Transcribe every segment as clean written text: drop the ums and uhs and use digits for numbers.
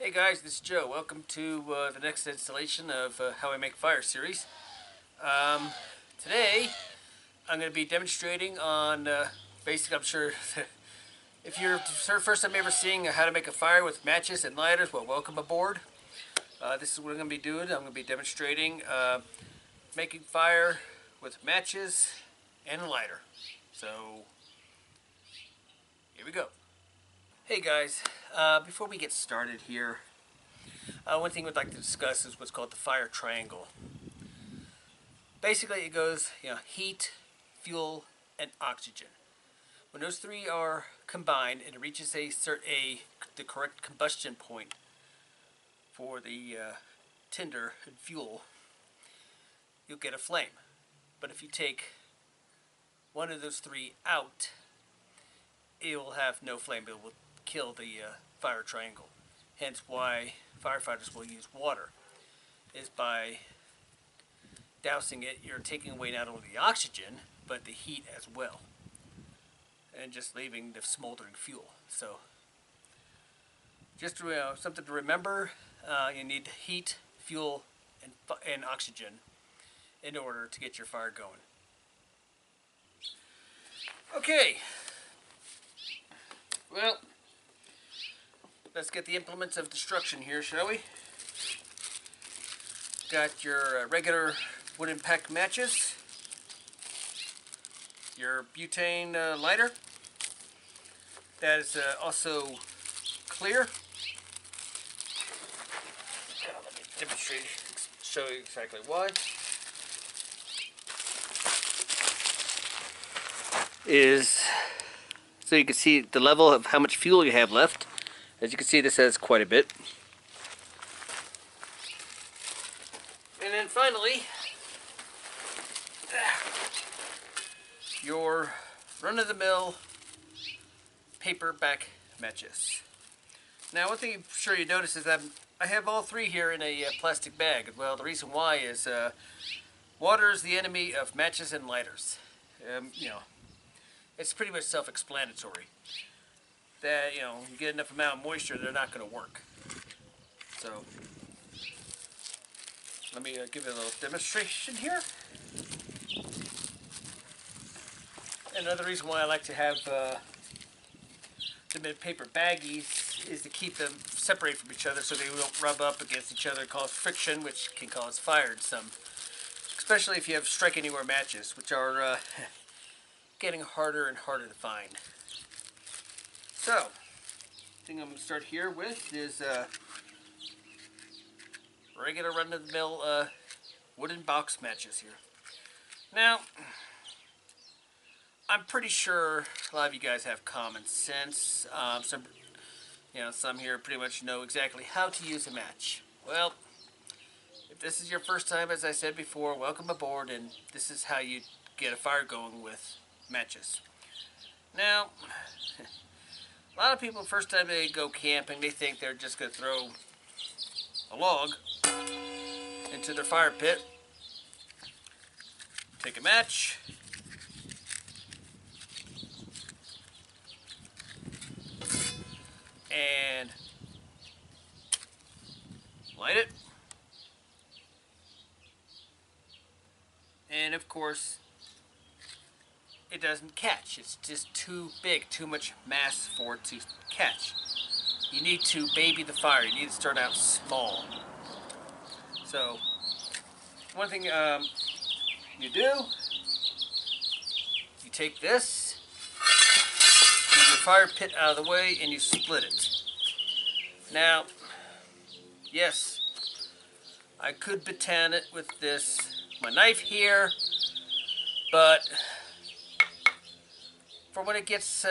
Hey guys, this is Joe. Welcome to the next installation of How I Make Fire series. Today, I'm going to be demonstrating on I'm sure if you're first time ever seeing how to make a fire with matches and lighters, well, welcome aboard. This is what I'm going to be doing. I'm going to be demonstrating making fire with matches and a lighter. So, here we go. Hey guys, before we get started here, one thing we'd like to discuss is what's called the fire triangle. Basically, it goes, heat, fuel, and oxygen. When those three are combined and it reaches the correct combustion point for the tinder and fuel, you'll get a flame. But if you take one of those three out, it will have no flame. It will kill the fire triangle. Hence why firefighters will use water, is by dousing it, you're taking away not only the oxygen, but the heat as well. And just leaving the smoldering fuel. So, just something to remember, you need heat, fuel, and oxygen in order to get your fire going. Okay. Well, let's get the implements of destruction here, shall we? Got your regular wooden pack matches, your butane lighter that is also clear. Let me demonstrate, show you exactly why. Is so you can see the level of how much fuel you have left. As you can see, this has quite a bit. And then finally, your run-of-the-mill paper back matches. Now, one thing I'm sure you notice is that I have all three here in a plastic bag. Well, the reason why is water is the enemy of matches and lighters. It's pretty much self-explanatory. That, you get enough amount of moisture, they're not going to work. So, let me give you a little demonstration here. And another reason why I like to have them in paper baggies is to keep them separated from each other so they won't rub up against each other, cause friction, which can cause fire in some. Especially if you have strike anywhere matches, which are getting harder and harder to find. So, the thing I'm going to start here with is regular run-of-the-mill wooden box matches here. Now, I'm pretty sure a lot of you guys have common sense. Some here pretty much know exactly how to use a match. Well, if this is your first time, as I said before, welcome aboard, and this is how you get a fire going with matches. Now, a lot of people, first time they go camping, they think they're just going to throw a log into their fire pit, take a match, and light it. And of course, it doesn't catch. It's just too big, too much mass for it to catch. You need to baby the fire. You need to start out small. So, one thing you do, you take this, move your fire pit out of the way, and you split it. Now, yes, I could baton it with my knife here, but for when it gets,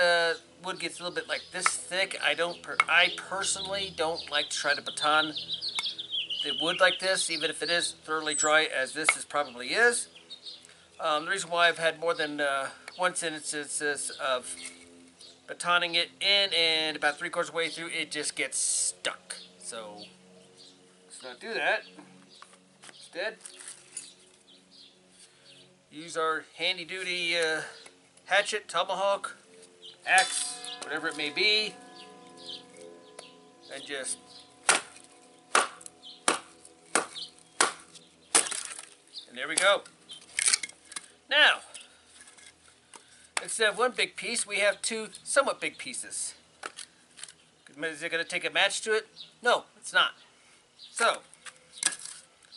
wood gets a little bit like this thick, I personally don't like to try to baton the wood like this, even if it is thoroughly dry, as this probably is. The reason why I've had more than one instance of batoning it in, and about 3/4 way through, it just gets stuck. So, let's not do that. Instead, use our handy-duty hatchet, tomahawk, axe, whatever it may be, and just And there we go. Now, instead of one big piece, we have two somewhat big pieces. Is it going to take a match to it? No, it's not. So,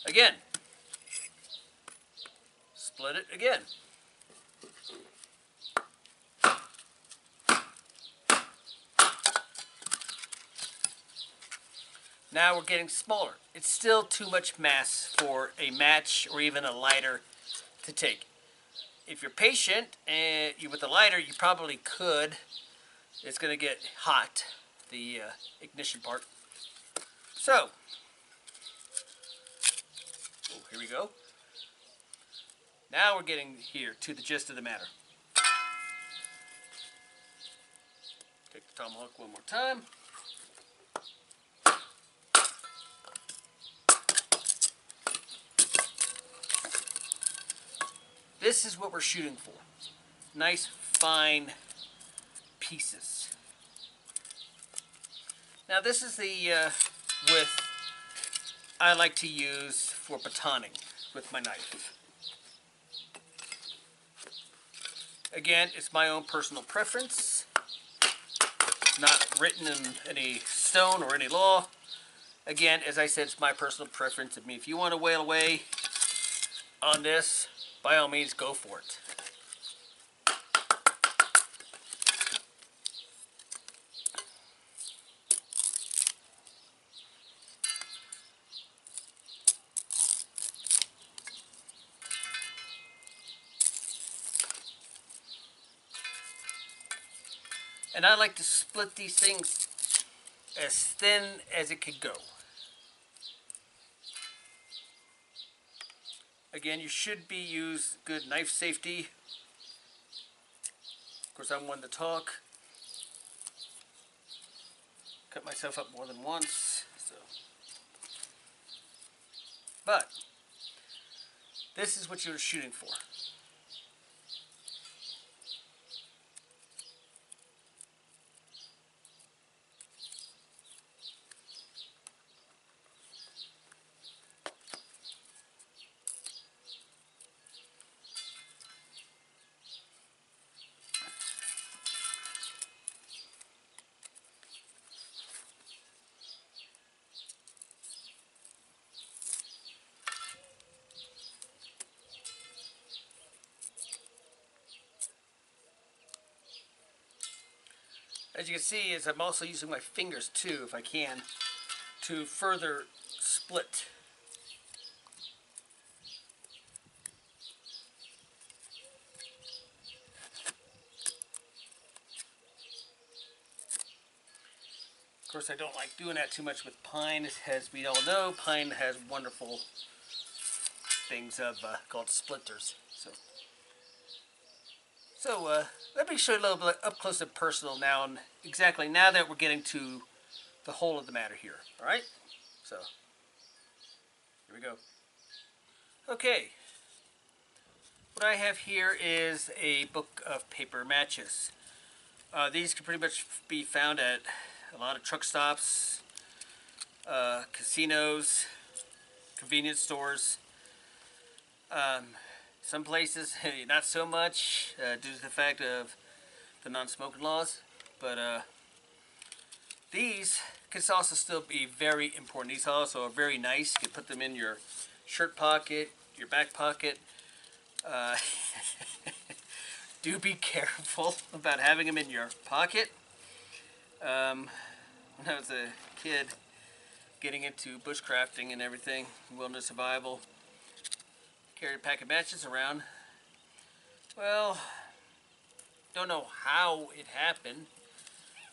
again, split it again. Now we're getting smaller. It's still too much mass for a match or even a lighter to take. If you're patient and with a lighter, you probably could. It's going to get hot, the ignition part. So, here we go. Now we're getting here to the gist of the matter. Take the tomahawk one more time. This is what we're shooting for. Nice, fine pieces. Now this is the width I like to use for batoning with my knife. Again, it's my own personal preference. Not written in any stone or any law. Again, as I said, it's my personal preference. I mean, if you want to whale away on this, by all means, go for it. And I like to split these things as thin as it could go. Again, you should use good knife safety. Of course, I'm one to talk. Cut myself up more than once. So. But this is what you're shooting for. As you can see, is I'm also using my fingers too, if I can, to further split. Of course, I don't like doing that too much with pine. As we all know, pine has wonderful things called splinters. So let me show you a little bit up close and personal now, and exactly now that we're getting to the whole of the matter here. All right? So, here we go. Okay. What I have here is a book of paper matches. These can pretty much be found at a lot of truck stops, casinos, convenience stores. Some places, not so much, due to the fact of the non-smoking laws. But these can also still be very important. These also are very nice. You can put them in your shirt pocket, your back pocket. Do be careful about having them in your pocket. When I was a kid, getting into bushcrafting and everything, wilderness survival, carried a pack of matches around. Well, don't know how it happened,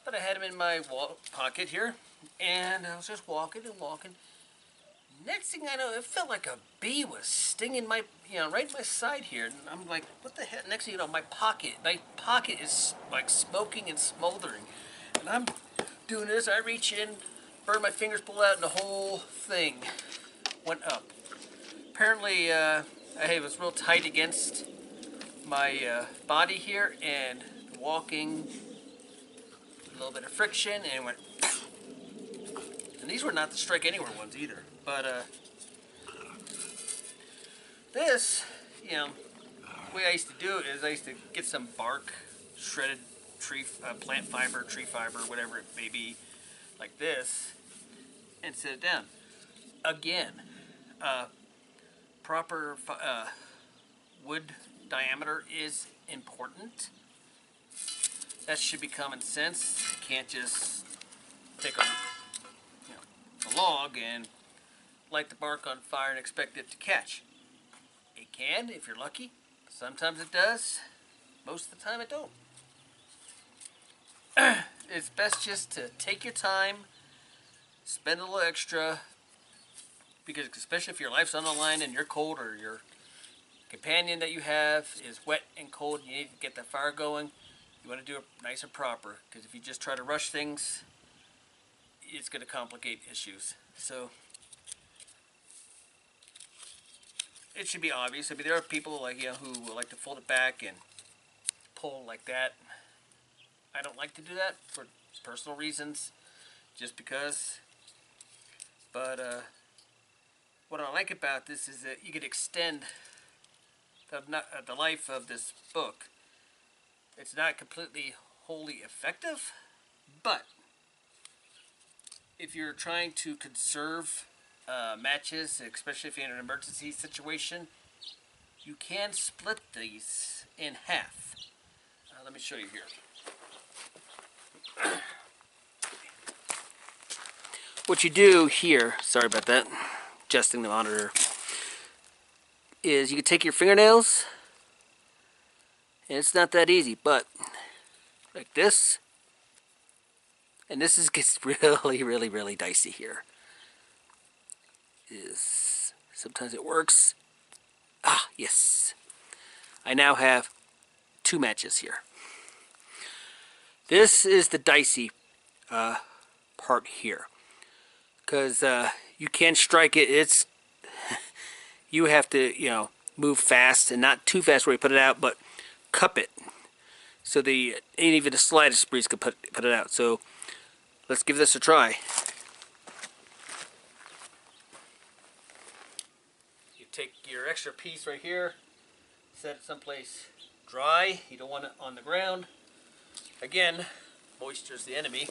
but I had them in my pocket here, and I was just walking and walking. Next thing I know, it felt like a bee was stinging my, right in my side here, and I'm like, what the heck? Next thing you know, my pocket is like smoking and smoldering, and I'm doing this. I reach in, burn my fingers, pull out, and the whole thing went up. Apparently, I was real tight against my body here, and walking, a little bit of friction, and it went. And these were not the Strike Anywhere ones either, but This, the way I used to do it is I used to get some bark, shredded plant fiber, tree fiber, whatever it may be, like this, and set it down. Again, proper wood diameter is important. That should be common sense. You can't just take a log and light the bark on fire and expect it to catch. It can if you're lucky. Sometimes it does. Most of the time it don't. It's best just to take your time, spend a little extra, because especially if your life's on the line and you're cold, or your companion that you have is wet and cold and you need to get the fire going, you want to do it nice and proper, because if you just try to rush things, it's going to complicate issues. So it should be obvious. I mean, there are people like who like to fold it back and pull like that. I don't like to do that for personal reasons, just because. But what I like about this is that you could extend the life of this book. It's not completely wholly effective, but if you're trying to conserve matches, especially if you're in an emergency situation, you can split these in half. Let me show you here. What you do here, sorry about that, adjusting the monitor, is you can take your fingernails, and it's not that easy, but like this, and this gets really, really, really dicey here. Sometimes it works. Ah, yes. I now have 2 matches here. This is the dicey part here, because you can't strike it. It's you have to move fast, and not too fast where you put it out, but cup it so ain't even the slightest breeze could put it out. So let's give this a try. You take your extra piece right here, set it someplace dry. You don't want it on the ground. Again, moisture's the enemy.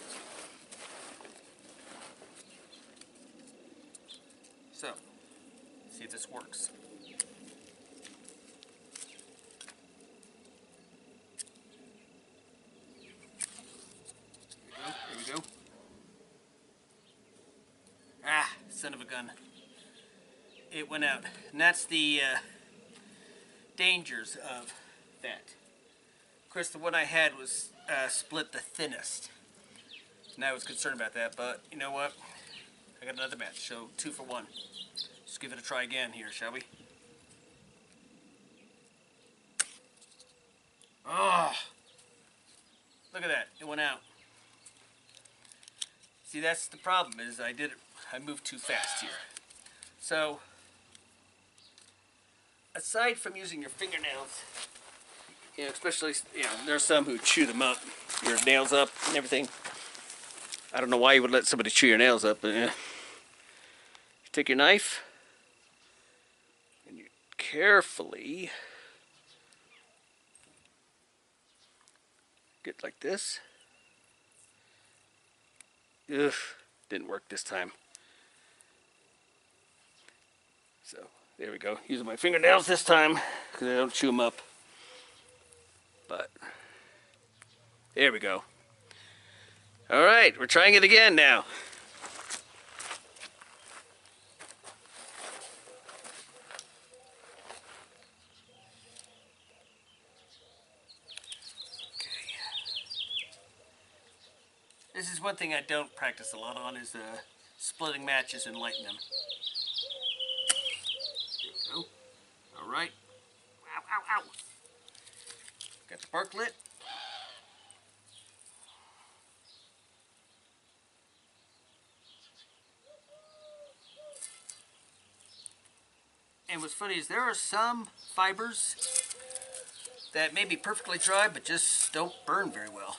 So, see if this works. There we go. Ah, son of a gun. It went out. And that's the dangers of that. Of course, the one I had was split the thinnest. And I was concerned about that, but you know what? I got another match, so 2 for 1. Let's give it a try again here, shall we? Oh! Look at that. It went out. See, that's the problem, is I moved too fast here. So, aside from using your fingernails, especially, there's some who chew them up, your nails up and everything. I don't know why you would let somebody chew your nails up, but you take your knife and you carefully get like this. Ugh, didn't work this time. So, there we go. Using my fingernails this time, because I don't chew them up. But, there we go. Alright, we're trying it again now. This is one thing I don't practice a lot on, is splitting matches and lighting them. There we go. Alright. Ow, ow, ow. Got the bark lit. And what's funny is there are some fibers that may be perfectly dry, but just don't burn very well.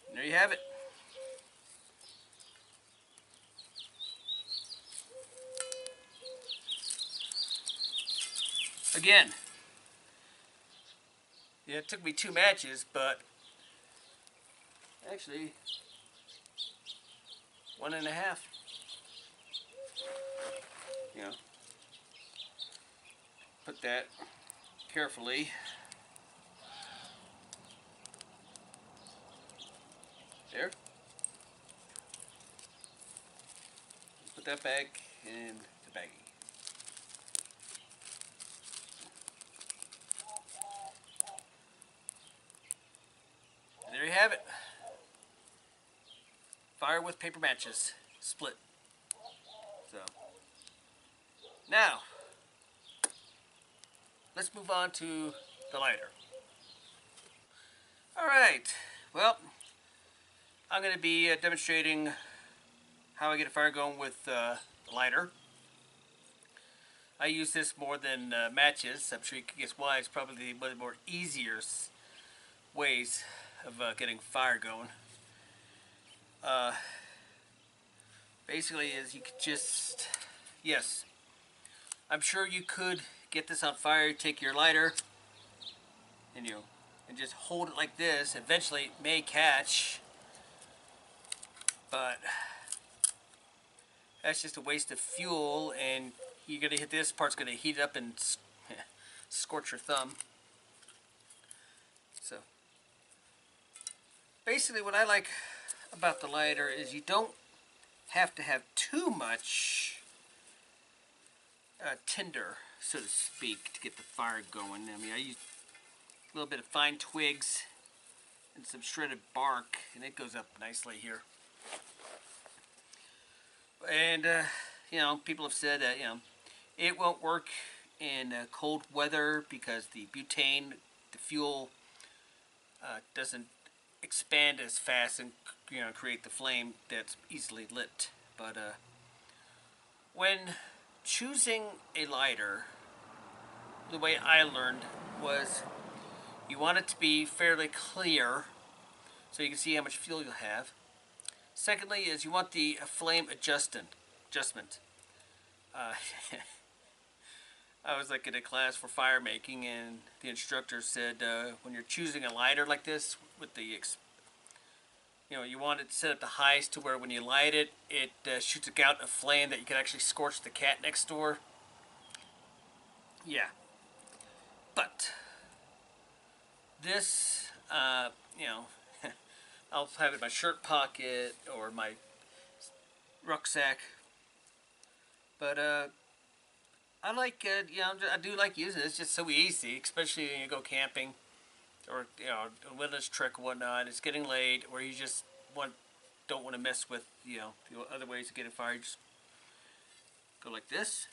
And there you have it. Again, yeah, it took me 2 matches, but actually 1.5. You know, put that carefully. There. Put that back in the baggie. And there you have it. Fire with paper matches. Split. So, now, let's move on to the lighter. Alright, well, I'm going to be demonstrating how I get a fire going with the lighter. I use this more than matches. I'm sure you can guess why. It's probably one of the more easier ways of getting fire going. Basically, is you could just, yes, I'm sure you could get this on fire. Take your lighter and and just hold it like this. Eventually, it may catch, but that's just a waste of fuel, and you're gonna hit this part's gonna heat up and scorch your thumb. So basically, what I like about the lighter is you don't have to have too much tinder, so to speak, to get the fire going. I mean, I use a little bit of fine twigs and some shredded bark, and it goes up nicely here. And you know, people have said that it won't work in cold weather because the butane, the fuel, doesn't expand as fast and create the flame that's easily lit. But when choosing a lighter, the way I learned was you want it to be fairly clear so you can see how much fuel you'll have. Secondly is you want the flame adjustment. Uh, I was like in a class for fire making, and the instructor said when you're choosing a lighter like this with the you want it set at the highest to where when you light it, it shoots out a flame that you can actually scorch the cat next door. Yeah, but this, I'll have it in my shirt pocket or my rucksack. But I like, I do like using it. It's just so easy, especially when you go camping or a wilderness trek or whatnot. It's getting late, or you just don't want to mess with the other ways to get a fire. You just go like this.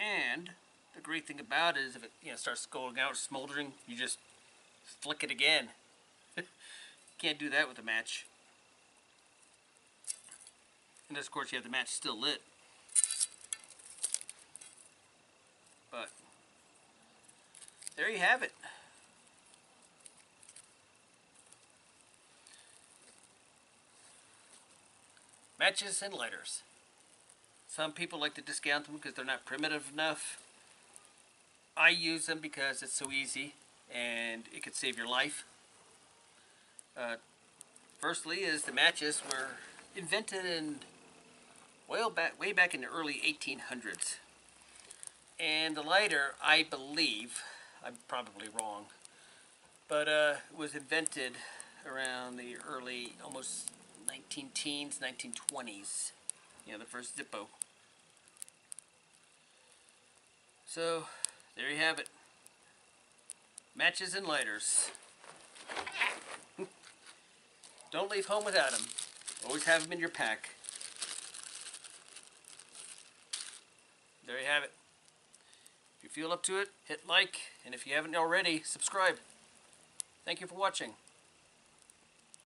And the great thing about it is if it starts going out, smoldering, you just flick it again. Can't do that with a match. And of course you have the match still lit. But there you have it. Matches and lighters. Some people like to discount them because they're not primitive enough. I use them because it's so easy and it could save your life. Firstly is the matches were invented in way back in the early 1800s. And the lighter, I believe, I'm probably wrong, but was invented around the early, almost 19-teens, 1920s. The first Zippo. So, there you have it. Matches and lighters. Don't leave home without them. Always have them in your pack. There you have it. If you feel up to it, hit like, and if you haven't already, subscribe. Thank you for watching.